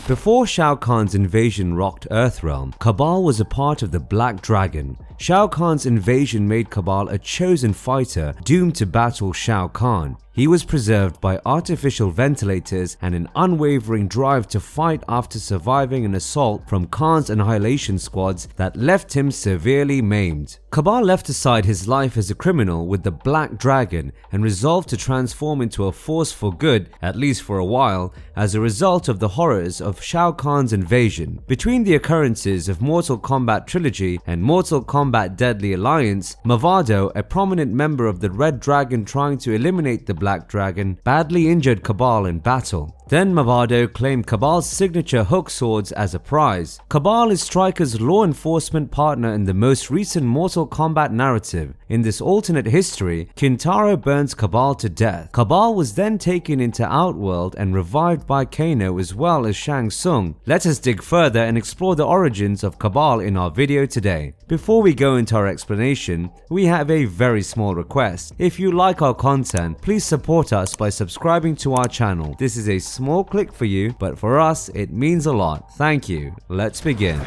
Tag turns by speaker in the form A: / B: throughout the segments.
A: Before Shao Kahn's invasion rocked Earthrealm, Kabal was a part of the Black Dragon. Shao Kahn's invasion made Kabal a chosen fighter doomed to battle Shao Kahn. He was preserved by artificial ventilators and an unwavering drive to fight after surviving an assault from Kahn's annihilation squads that left him severely maimed. Kabal left aside his life as a criminal with the Black Dragon and resolved to transform into a force for good, at least for a while, as a result of the horrors of Shao Kahn's invasion. Between the occurrences of Mortal Kombat Trilogy and Mortal Kombat Deadly Alliance, Mavado, a prominent member of the Red Dragon trying to eliminate the Black Dragon, badly injured Kabal in battle. Then Mavado claimed Kabal's signature hook swords as a prize. Kabal is Stryker's law enforcement partner in the most recent Mortal Kombat narrative. In this alternate history, Kintaro burns Kabal to death. Kabal was then taken into Outworld and revived by Kano as well as Shang Tsung. Let us dig further and explore the origins of Kabal in our video today. Before we go into our explanation, we have a very small request. If you like our content, please support us by subscribing to our channel. This is a small click for you, but for us it means a lot. Thank you. Let's begin.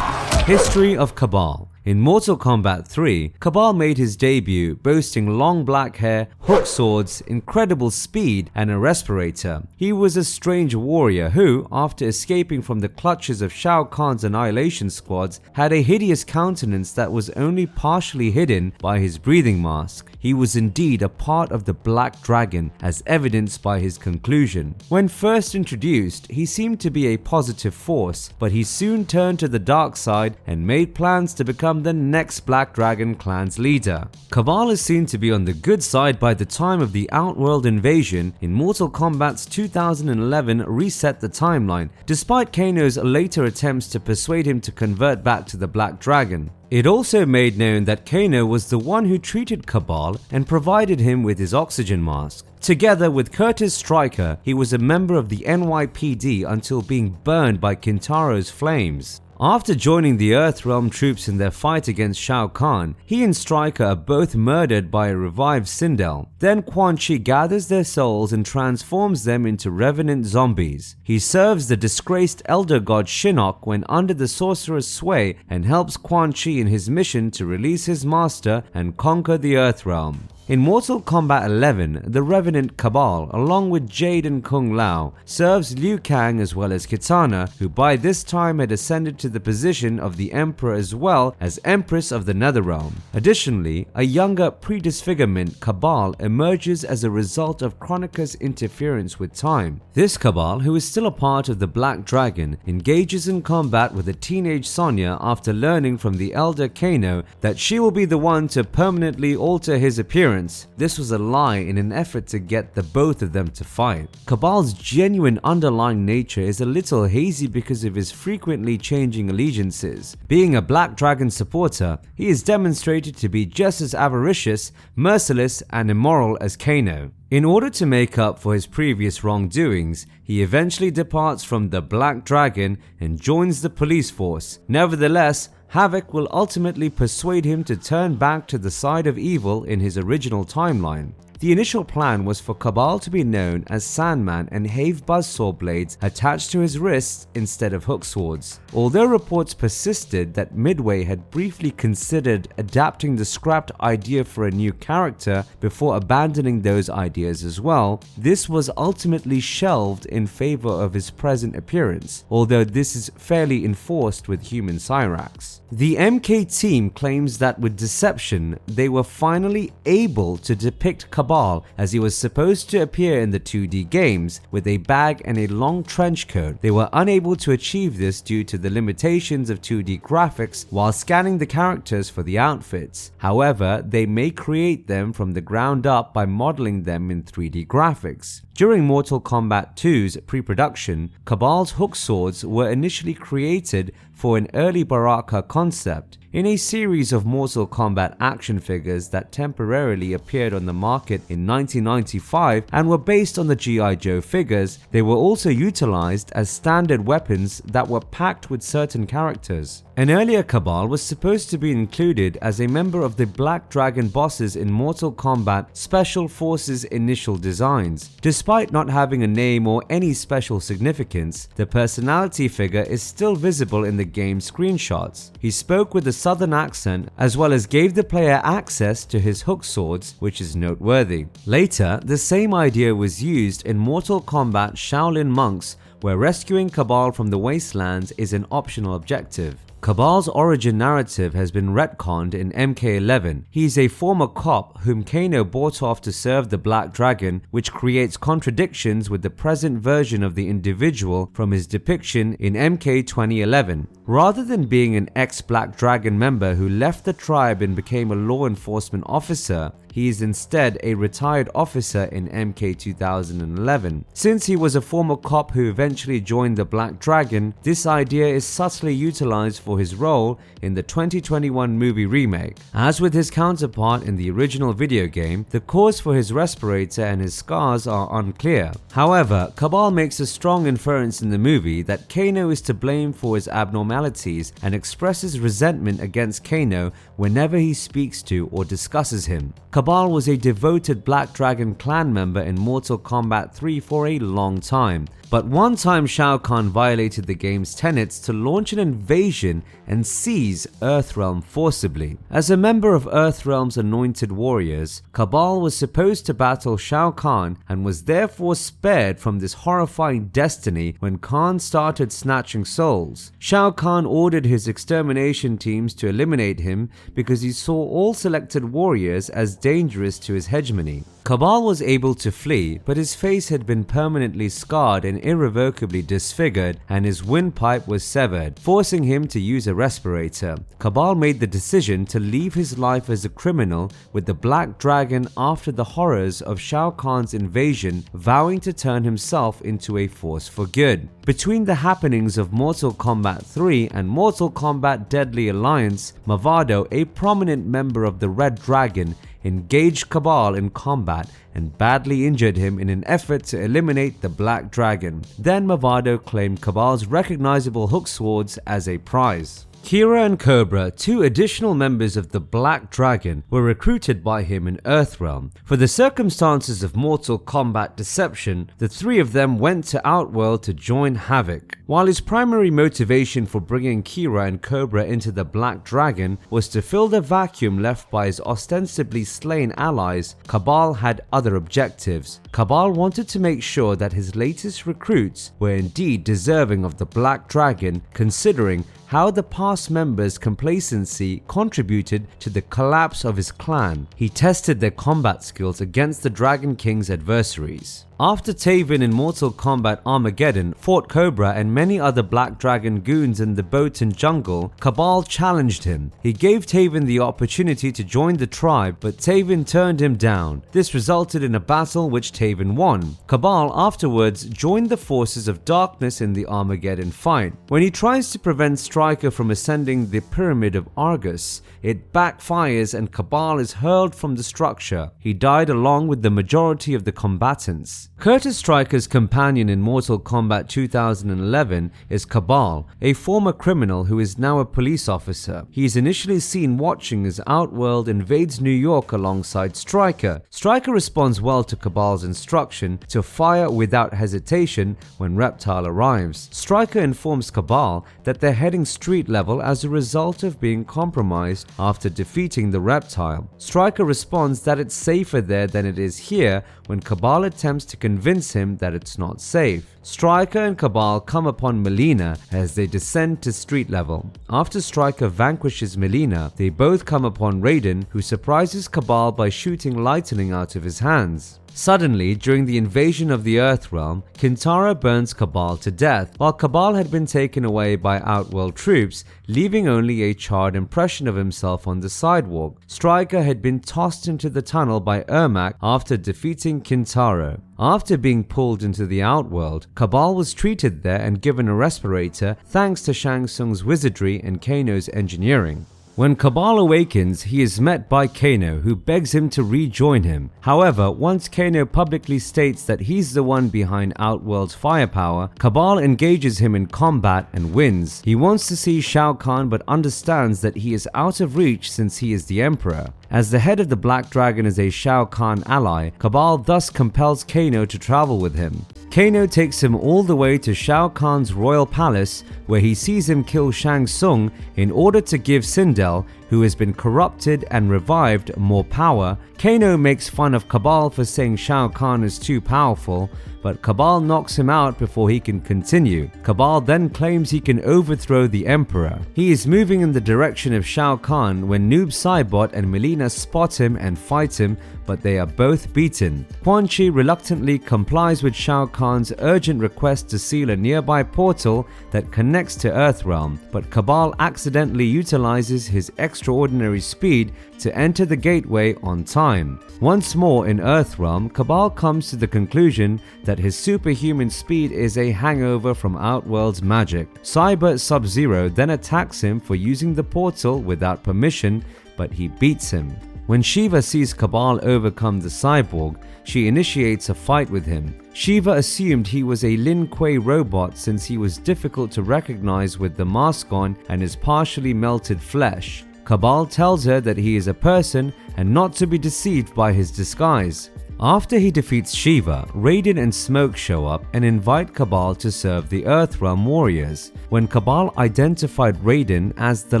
A: History of Kabal. In Mortal Kombat 3, Kabal made his debut boasting long black hair, hook swords, incredible speed, and a respirator. He was a strange warrior who, after escaping from the clutches of Shao Kahn's annihilation squads, had a hideous countenance that was only partially hidden by his breathing mask. He was indeed a part of the Black Dragon, as evidenced by his conclusion. When first introduced, he seemed to be a positive force, but he soon turned to the dark side and made plans to become the next Black Dragon clan's leader. Kabal is seen to be on the good side by the time of the Outworld invasion in Mortal Kombat's 2011 Reset the Timeline, despite Kano's later attempts to persuade him to convert back to the Black Dragon. It also made known that Kano was the one who treated Kabal and provided him with his oxygen mask. Together with Curtis Stryker, he was a member of the NYPD until being burned by Kintaro's flames. After joining the Earthrealm troops in their fight against Shao Kahn, he and Stryker are both murdered by a revived Sindel. Then Quan Chi gathers their souls and transforms them into revenant zombies. He serves the disgraced elder god Shinnok when under the sorcerer's sway and helps Quan Chi in his mission to release his master and conquer the Earthrealm. In Mortal Kombat 11, the Revenant Kabal, along with Jade and Kung Lao, serves Liu Kang as well as Kitana, who by this time had ascended to the position of the Emperor as well as Empress of the Netherrealm. Additionally, a younger pre-disfigurement Kabal emerges as a result of Kronika's interference with time. This Kabal, who is still a part of the Black Dragon, engages in combat with a teenage Sonya after learning from the elder Kano that she will be the one to permanently alter his appearance. This was a lie in an effort to get the both of them to fight. Kabal's genuine underlying nature is a little hazy because of his frequently changing allegiances. Being a Black Dragon supporter, he is demonstrated to be just as avaricious, merciless, and immoral as Kano. In order to make up for his previous wrongdoings, he eventually departs from the Black Dragon and joins the police force. Nevertheless, Havoc will ultimately persuade him to turn back to the side of evil in his original timeline. The initial plan was for Kabal to be known as Sandman and have buzzsaw blades attached to his wrists instead of hook swords. Although reports persisted that Midway had briefly considered adapting the scrapped idea for a new character before abandoning those ideas as well, this was ultimately shelved in favor of his present appearance, although this is fairly enforced with human Cyrax. The MK team claims that with deception, they were finally able to depict Kabal as he was supposed to appear in the 2D games with a bag and a long trench coat. They were unable to achieve this due to the limitations of 2D graphics while scanning the characters for the outfits. However, they may create them from the ground up by modeling them in 3D graphics. During Mortal Kombat 2's pre-production, Kabal's hook swords were initially created for an early Baraka concept. In a series of Mortal Kombat action figures that temporarily appeared on the market in 1995 and were based on the G.I. Joe figures, they were also utilized as standard weapons that were packed with certain characters. An earlier Kabal was supposed to be included as a member of the Black Dragon bosses in Mortal Kombat Special Forces initial designs. Despite not having a name or any special significance, the personality figure is still visible in the game's screenshots. He spoke with a southern accent as well as gave the player access to his hook swords, which is noteworthy. Later, the same idea was used in Mortal Kombat Shaolin Monks, where rescuing Kabal from the wastelands is an optional objective. Kabal's origin narrative has been retconned in MK11. He is a former cop whom Kano bought off to serve the Black Dragon, which creates contradictions with the present version of the individual from his depiction in MK 2011. Rather than being an ex-Black Dragon member who left the tribe and became a law enforcement officer, he is instead a retired officer in MK 2011. Since he was a former cop who eventually joined the Black Dragon, this idea is subtly utilized for his role in the 2021 movie remake. As with his counterpart in the original video game, the cause for his respirator and his scars are unclear. However, Kabal makes a strong inference in the movie that Kano is to blame for his abnormalities and expresses resentment against Kano whenever he speaks to or discusses him. Kabal was a devoted Black Dragon clan member in Mortal Kombat 3 for a long time, but one time Shao Kahn violated the game's tenets to launch an invasion and seize Earthrealm forcibly. As a member of Earthrealm's anointed warriors, Kabal was supposed to battle Shao Kahn and was therefore spared from this horrifying destiny when Kahn started snatching souls. Shao Kahn ordered his extermination teams to eliminate him because he saw all selected warriors as dangerous to his hegemony. Kabal was able to flee, but his face had been permanently scarred and irrevocably disfigured, and his windpipe was severed, forcing him to use a respirator. Kabal made the decision to leave his life as a criminal with the Black Dragon after the horrors of Shao Kahn's invasion, vowing to turn himself into a force for good. Between the happenings of Mortal Kombat 3 and Mortal Kombat Deadly Alliance, Mavado, a prominent member of the Red Dragon, engaged Kabal in combat and badly injured him in an effort to eliminate the Black Dragon. Then Mavado claimed Kabal's recognizable hook swords as a prize. Kira and Cobra, two additional members of the Black Dragon, were recruited by him in Earthrealm. For the circumstances of Mortal Kombat Deception, the three of them went to Outworld to join Havoc. While his primary motivation for bringing Kira and Cobra into the Black Dragon was to fill the vacuum left by his ostensibly slain allies, Kabal had other objectives. Kabal wanted to make sure that his latest recruits were indeed deserving of the Black Dragon, considering how the past members' complacency contributed to the collapse of his clan. He tested their combat skills against the Dragon King's adversaries. After Taven in Mortal Kombat Armageddon fought Cobra and many other Black Dragon goons in the boat and jungle, Kabal challenged him. He gave Taven the opportunity to join the tribe, but Taven turned him down. This resulted in a battle which Taven won. Kabal afterwards joined the forces of darkness in the Armageddon fight. When he tries to prevent Stryker from ascending the Pyramid of Argus, it backfires and Kabal is hurled from the structure. He died along with the majority of the combatants. Curtis Stryker's companion in Mortal Kombat 2011 is Kabal, a former criminal who is now a police officer. He is initially seen watching as Outworld invades New York alongside Stryker. Stryker responds well to Kabal's instruction to fire without hesitation when Reptile arrives. Stryker informs Kabal that they're heading street level as a result of being compromised after defeating the Reptile. Stryker responds that it's safer there than it is here when Kabal attempts to convince him that it's not safe. Stryker and Kabal come upon Melina as they descend to street level. After Stryker vanquishes Melina, they both come upon Raiden, who surprises Kabal by shooting lightning out of his hands. Suddenly, during the invasion of the Earthrealm, Kintaro burns Kabal to death, while Kabal had been taken away by Outworld troops, leaving only a charred impression of himself on the sidewalk. Stryker had been tossed into the tunnel by Ermac after defeating Kintaro. After being pulled into the Outworld, Kabal was treated there and given a respirator thanks to Shang Tsung's wizardry and Kano's engineering. When Kabal awakens, he is met by Kano, who begs him to rejoin him. However, once Kano publicly states that he's the one behind Outworld's firepower, Kabal engages him in combat and wins. He wants to see Shao Kahn but understands that he is out of reach since he is the Emperor. As the head of the Black Dragon is a Shao Kahn ally, Kabal thus compels Kano to travel with him. Kano takes him all the way to Shao Kahn's royal palace, where he sees him kill Shang Tsung in order to give Sindel, who has been corrupted and revived, more power. Kano makes fun of Kabal for saying Shao Kahn is too powerful, but Kabal knocks him out before he can continue. Kabal then claims he can overthrow the Emperor. He is moving in the direction of Shao Kahn when Noob Saibot and Mileena spot him and fight him, but they are both beaten. Quan Chi reluctantly complies with Shao Kahn's urgent request to seal a nearby portal that connects to Earthrealm, but Kabal accidentally utilizes his extraordinary speed to enter the gateway on time. Once more in Earthrealm, Kabal comes to the conclusion that his superhuman speed is a hangover from Outworld's magic. Cyber Sub-Zero then attacks him for using the portal without permission, but he beats him. When Shiva sees Kabal overcome the cyborg, she initiates a fight with him. Shiva assumed he was a Lin Kuei robot since he was difficult to recognize with the mask on and his partially melted flesh. Kabal tells her that he is a person and not to be deceived by his disguise. After he defeats Shiva, Raiden and Smoke show up and invite Kabal to serve the Earthrealm warriors. When Kabal identified Raiden as the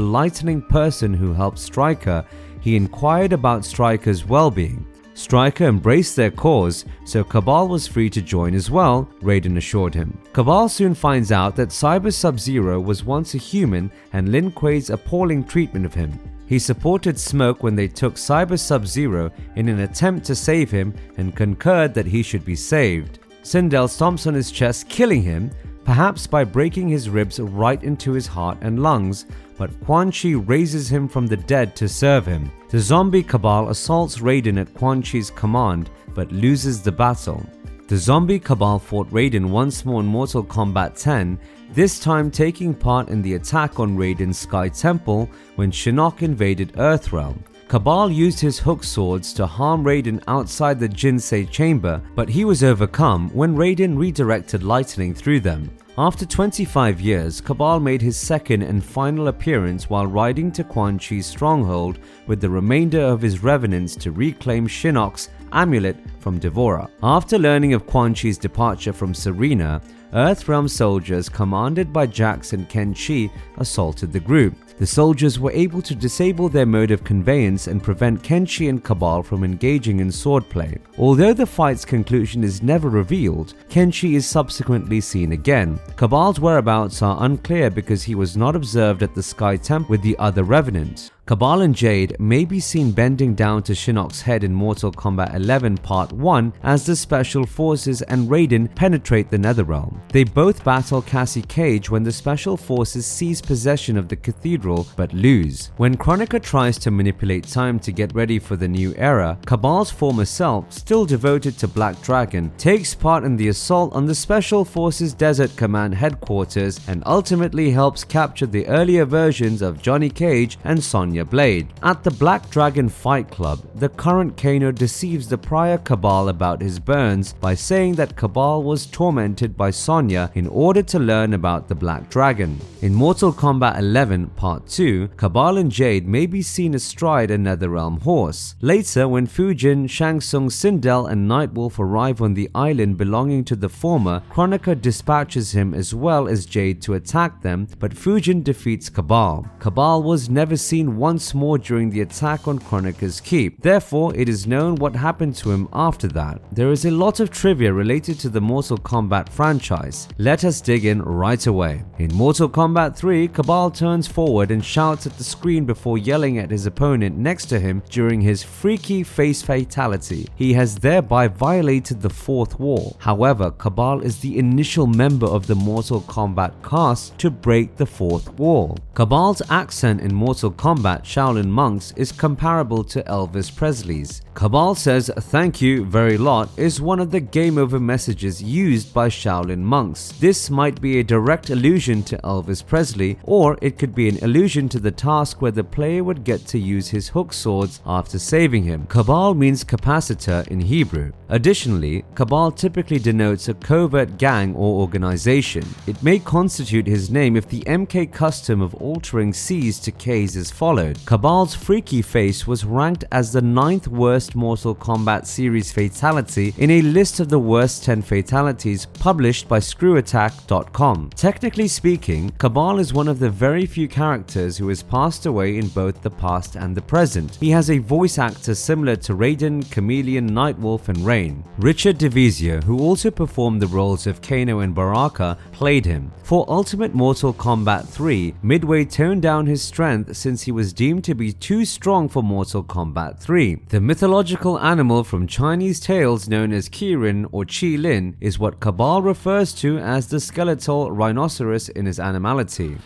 A: lightning person who helped Stryker, he inquired about Stryker's well-being. Stryker embraced their cause, so Kabal was free to join as well, Raiden assured him. Kabal soon finds out that Cyber Sub-Zero was once a human and Lin Kuei's appalling treatment of him. He supported Smoke when they took Cyber Sub-Zero in an attempt to save him and concurred that he should be saved. Sindel stomps on his chest, killing him, perhaps by breaking his ribs right into his heart and lungs, but Quan Chi raises him from the dead to serve him. The zombie Kabal assaults Raiden at Quan Chi's command, but loses the battle. The zombie Kabal fought Raiden once more in Mortal Kombat 10, this time taking part in the attack on Raiden's Sky Temple when Shinnok invaded Earthrealm. Kabal used his hook swords to harm Raiden outside the Jinsei chamber, but he was overcome when Raiden redirected lightning through them. After 25 years, Kabal made his second and final appearance while riding to Quan Chi's stronghold with the remainder of his revenants to reclaim Shinnok's amulet from Devora. After learning of Quan Chi's departure from Serena, Earthrealm soldiers commanded by Jax and Ken Chi assaulted the group. The soldiers were able to disable their mode of conveyance and prevent Kenshi and Kabal from engaging in swordplay. Although the fight's conclusion is never revealed, Kenshi is subsequently seen again. Kabal's whereabouts are unclear because he was not observed at the Sky Temple with the other revenants. Kabal and Jade may be seen bending down to Shinnok's head in Mortal Kombat 11 Part 1 as the Special Forces and Raiden penetrate the Netherrealm. They both battle Cassie Cage when the Special Forces seize possession of the cathedral but lose. When Kronika tries to manipulate time to get ready for the new era, Kabal's former self, still devoted to Black Dragon, takes part in the assault on the Special Forces Desert Command headquarters and ultimately helps capture the earlier versions of Johnny Cage and Sonya Blade. At the Black Dragon Fight Club, the current Kano deceives the prior Kabal about his burns by saying that Kabal was tormented by Sonya in order to learn about the Black Dragon. In Mortal Kombat 11 Part 2, Kabal and Jade may be seen astride a Netherrealm horse. Later, when Fujin, Shang Tsung, Sindel and Nightwolf arrive on the island belonging to the former, Kronika dispatches him as well as Jade to attack them, but Fujin defeats Kabal. Kabal was never seen once more during the attack on Chronica's Keep. Therefore, it is known what happened to him after that. There is a lot of trivia related to the Mortal Kombat franchise. Let us dig in right away. In Mortal Kombat 3, Kabal turns forward and shouts at the screen before yelling at his opponent next to him during his freaky face fatality. He has thereby violated the fourth wall. However, Kabal is the initial member of the Mortal Kombat cast to break the fourth wall. Kabal's accent in Mortal Kombat Shaolin Monks is comparable to Elvis Presley's. Kabal says "thank you very lot" is one of the game over messages used by Shaolin monks. This might be a direct allusion to Elvis Presley, or it could be an allusion to the task where the player would get to use his hook swords after saving him. Kabal means capacitor in Hebrew. Additionally, Kabal typically denotes a covert gang or organization. It may constitute his name if the MK custom of altering C's to K's is followed. Kabal's freaky face was ranked as the 9th worst Mortal Kombat series fatality in a list of the worst 10 fatalities published by ScrewAttack.com. Technically speaking, Kabal is one of the very few characters who has passed away in both the past and the present. He has a voice actor similar to Raiden, Chameleon, Nightwolf, and Rain. Richard DeVizio, who also performed the roles of Kano and Baraka, played him. For Ultimate Mortal Kombat 3, Midway toned down his strength since he was deemed to be too strong for Mortal Kombat 3. The mythological animal from Chinese tales known as Kirin or Qi Lin is what Kabal refers to as the skeletal rhinoceros in his animality.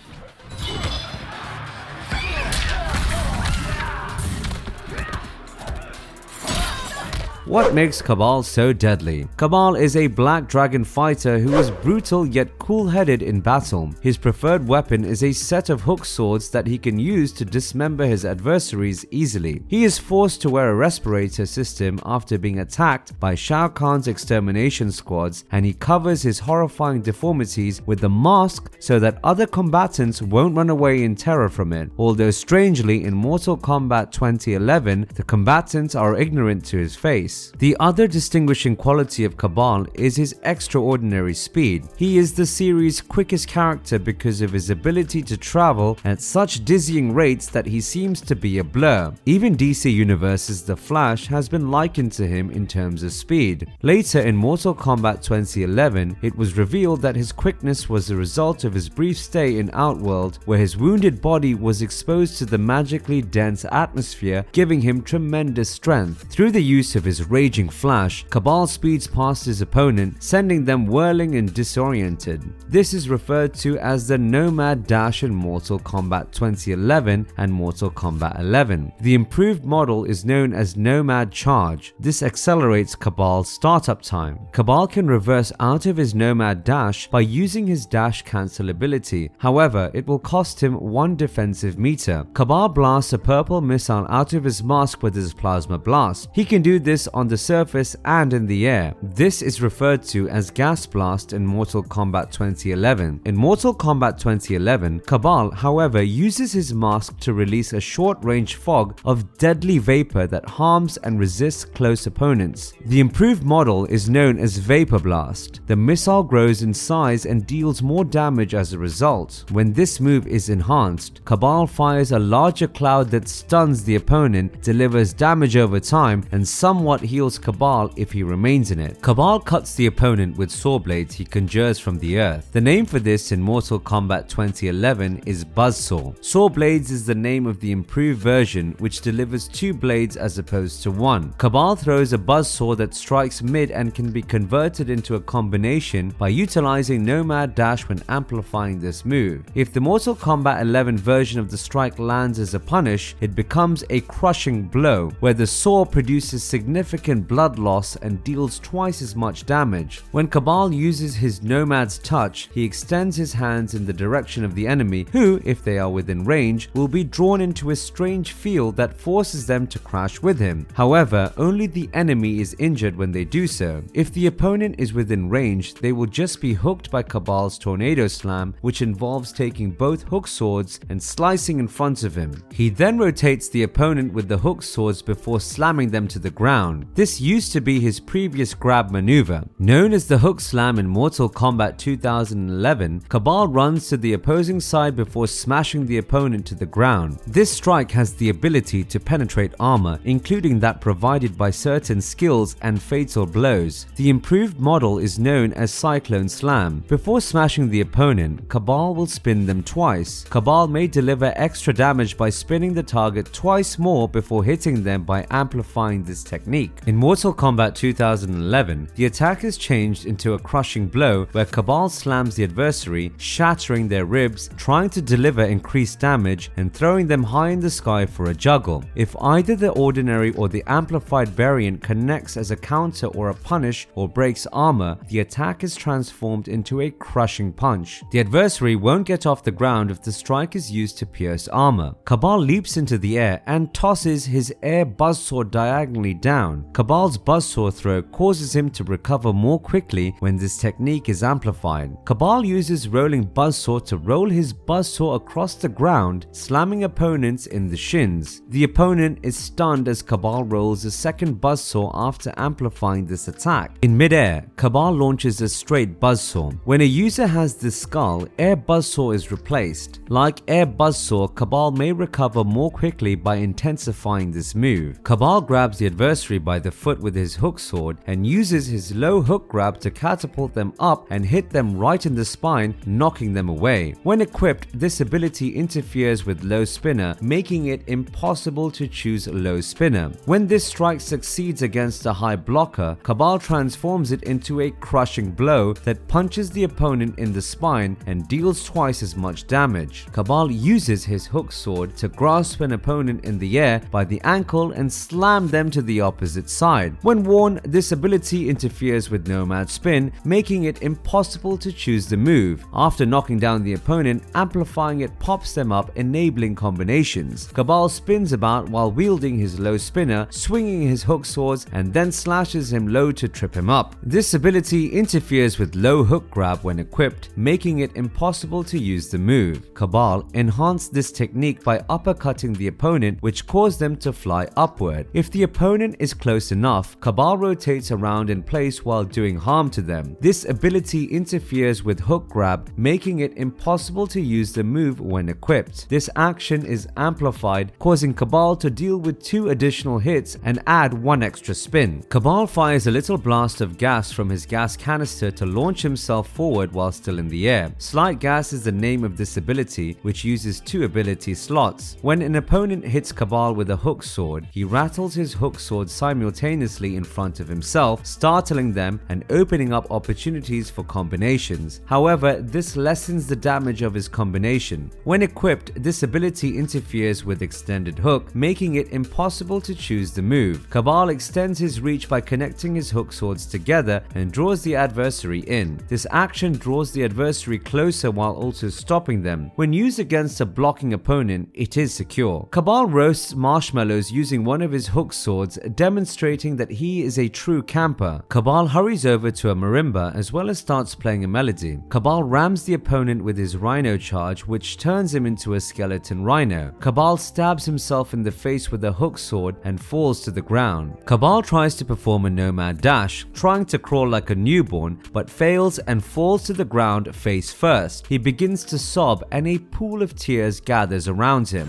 A: What makes Kabal so deadly? Kabal is a black dragon fighter who is brutal yet cool-headed in battle. His preferred weapon is a set of hook swords that he can use to dismember his adversaries easily. He is forced to wear a respirator system after being attacked by Shao Kahn's extermination squads, and he covers his horrifying deformities with the mask so that other combatants won't run away in terror from it. Although strangely, in Mortal Kombat 2011, the combatants are ignorant to his face. The other distinguishing quality of Kabal is his extraordinary speed. He is the series' quickest character because of his ability to travel at such dizzying rates that he seems to be a blur. Even DC Universe's The Flash has been likened to him in terms of speed. Later in Mortal Kombat 2011, it was revealed that his quickness was the result of his brief stay in Outworld, where his wounded body was exposed to the magically dense atmosphere, giving him tremendous strength. Through the use of his raging flash, Kabal speeds past his opponent, sending them whirling and disoriented. This is referred to as the Nomad Dash in Mortal Kombat 2011 and Mortal Kombat 11. The improved model is known as Nomad Charge. This accelerates Kabal's startup time. Kabal can reverse out of his Nomad Dash by using his dash cancel ability. However, it will cost him 1 defensive meter. Kabal blasts a purple missile out of his mask with his plasma blast. He can do this on the surface and in the air. This is referred to as Gas Blast in Mortal Kombat 2011. In Mortal Kombat 2011, Kabal, however, uses his mask to release a short-range fog of deadly vapor that harms and resists close opponents. The improved model is known as Vapor Blast. The missile grows in size and deals more damage as a result. When this move is enhanced, Kabal fires a larger cloud that stuns the opponent, delivers damage over time, and somewhat heals Kabal if he remains in it. Kabal cuts the opponent with saw blades he conjures from the earth. The name for this in Mortal Kombat 2011 is Buzzsaw. Saw blades is the name of the improved version, which delivers 2 blades as opposed to 1. Kabal throws a buzzsaw that strikes mid and can be converted into a combination by utilizing Nomad Dash when amplifying this move. If the Mortal Kombat 11 version of the strike lands as a punish, it becomes a crushing blow, where the saw produces significant blood loss and deals twice as much damage. When Kabal uses his Nomad's touch, he extends his hands in the direction of the enemy, who, if they are within range, will be drawn into a strange field that forces them to crash with him. However, only the enemy is injured when they do so. If the opponent is within range, they will just be hooked by Kabal's Tornado Slam, which involves taking both hook swords and slicing in front of him. He then rotates the opponent with the hook swords before slamming them to the ground. ground. This used to be his previous grab maneuver. Known as the hook slam in Mortal Kombat 2011, Kabal runs to the opposing side before smashing the opponent to the ground. This strike has the ability to penetrate armor, including that provided by certain skills and fatal blows. The improved model is known as Cyclone Slam. Before smashing the opponent, Kabal will spin them twice. Kabal may deliver extra damage by spinning the target twice more before hitting them by amplifying this technique. In Mortal Kombat 2011, the attack is changed into a crushing blow where Kabal slams the adversary, shattering their ribs, trying to deliver increased damage and throwing them high in the sky for a juggle. If either the ordinary or the amplified variant connects as a counter or a punish or breaks armor, the attack is transformed into a crushing punch. The adversary won't get off the ground if the strike is used to pierce armor. Kabal leaps into the air and tosses his air buzzsaw diagonally down. Kabal's buzzsaw throw causes him to recover more quickly when this technique is amplified. Kabal uses rolling buzzsaw to roll his buzzsaw across the ground, slamming opponents in the shins. The opponent is stunned as Kabal rolls a second buzzsaw after amplifying this attack. In midair, Kabal launches a straight buzzsaw. When a user has this skull, air buzzsaw is replaced. Like air buzzsaw, Kabal may recover more quickly by intensifying this move. Kabal grabs the adversary by the foot with his hook sword and uses his low hook grab to catapult them up and hit them right in the spine, knocking them away. When equipped, this ability interferes with low spinner, making it impossible to choose low spinner. When this strike succeeds against a high blocker, Kabal transforms it into a crushing blow that punches the opponent in the spine and deals twice as much damage. Kabal uses his hook sword to grasp an opponent in the air by the ankle and slam them to the opposite side. When worn, this ability interferes with Nomad Spin, making it impossible to choose the move. After knocking down the opponent, amplifying it pops them up, enabling combinations. Kabal spins about while wielding his low spinner, swinging his hook swords, and then slashes him low to trip him up. This ability interferes with low hook grab when equipped, making it impossible to use the move. Kabal enhanced this technique by uppercutting the opponent, which caused them to fly upward. If the opponent is close enough, Kabal rotates around in place while doing harm to them. This ability interferes with hook grab, making it impossible to use the move when equipped. This action is amplified, causing Kabal to deal with 2 additional hits and add 1 extra spin. Kabal fires a little blast of gas from his gas canister to launch himself forward while still in the air. Slight gas is the name of this ability, which uses 2 ability slots. When an opponent hits Kabal with a hook sword, he rattles his hook sword simultaneously in front of himself, startling them and opening up opportunities for combinations. However, this lessens the damage of his combination. When equipped, this ability interferes with extended hook, making it impossible to choose the move. Kabal extends his reach by connecting his hook swords together and draws the adversary in. This action draws the adversary closer while also stopping them. When used against a blocking opponent, it is secure. Kabal roasts marshmallows using one of his hook swords, demonstrating that he is a true camper. Kabal hurries over to a marimba as well as starts playing a melody. Kabal rams the opponent with his rhino charge, which turns him into a skeleton rhino. Kabal stabs himself in the face with a hook sword and falls to the ground. Kabal tries to perform a nomad dash, trying to crawl like a newborn, but fails and falls to the ground face first. He begins to sob and a pool of tears gathers around him.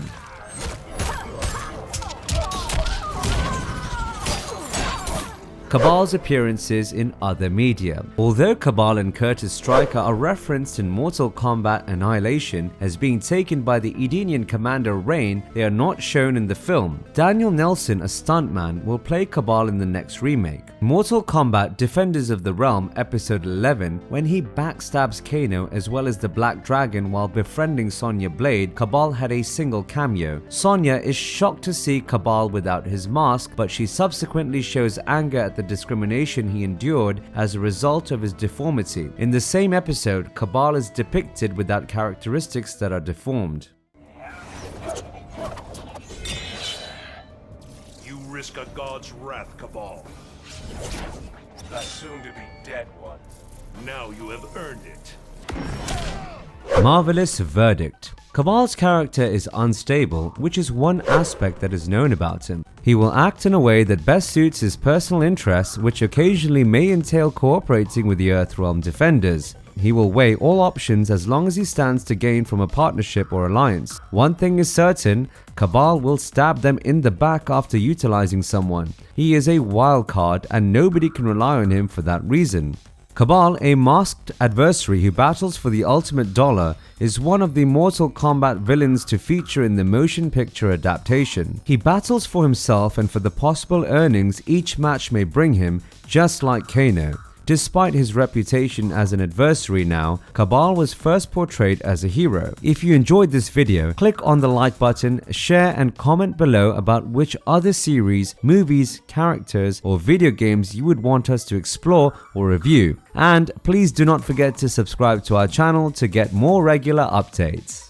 A: Kabal's appearances in other media. Although Kabal and Curtis Stryker are referenced in Mortal Kombat Annihilation as being taken by the Edenian commander Rain, they are not shown in the film. Daniel Nelson, a stuntman, will play Kabal in the next remake. Mortal Kombat Defenders of the Realm Episode 11, when he backstabs Kano as well as the Black Dragon while befriending Sonya Blade, Kabal had a single cameo. Sonya is shocked to see Kabal without his mask, but she subsequently shows anger at the discrimination he endured as a result of his deformity. In the same episode, Kabal is depicted without characteristics that are deformed.
B: You risk a god's wrath, Kabal. A soon-to-be dead one. Now you have earned it.
A: Marvelous verdict. Kabal's character is unstable, which is one aspect that is known about him. He will act in a way that best suits his personal interests, which occasionally may entail cooperating with the Earthrealm defenders. He will weigh all options as long as he stands to gain from a partnership or alliance. One thing is certain, Kabal will stab them in the back after utilizing someone. He is a wild card and nobody can rely on him for that reason. Kabal, a masked adversary who battles for the ultimate dollar, is one of the Mortal Kombat villains to feature in the motion picture adaptation. He battles for himself and for the possible earnings each match may bring him, just like Kano. Despite his reputation as an adversary now, Kabal was first portrayed as a hero. If you enjoyed this video, click on the like button, share and comment below about which other series, movies, characters or video games you would want us to explore or review. And please do not forget to subscribe to our channel to get more regular updates.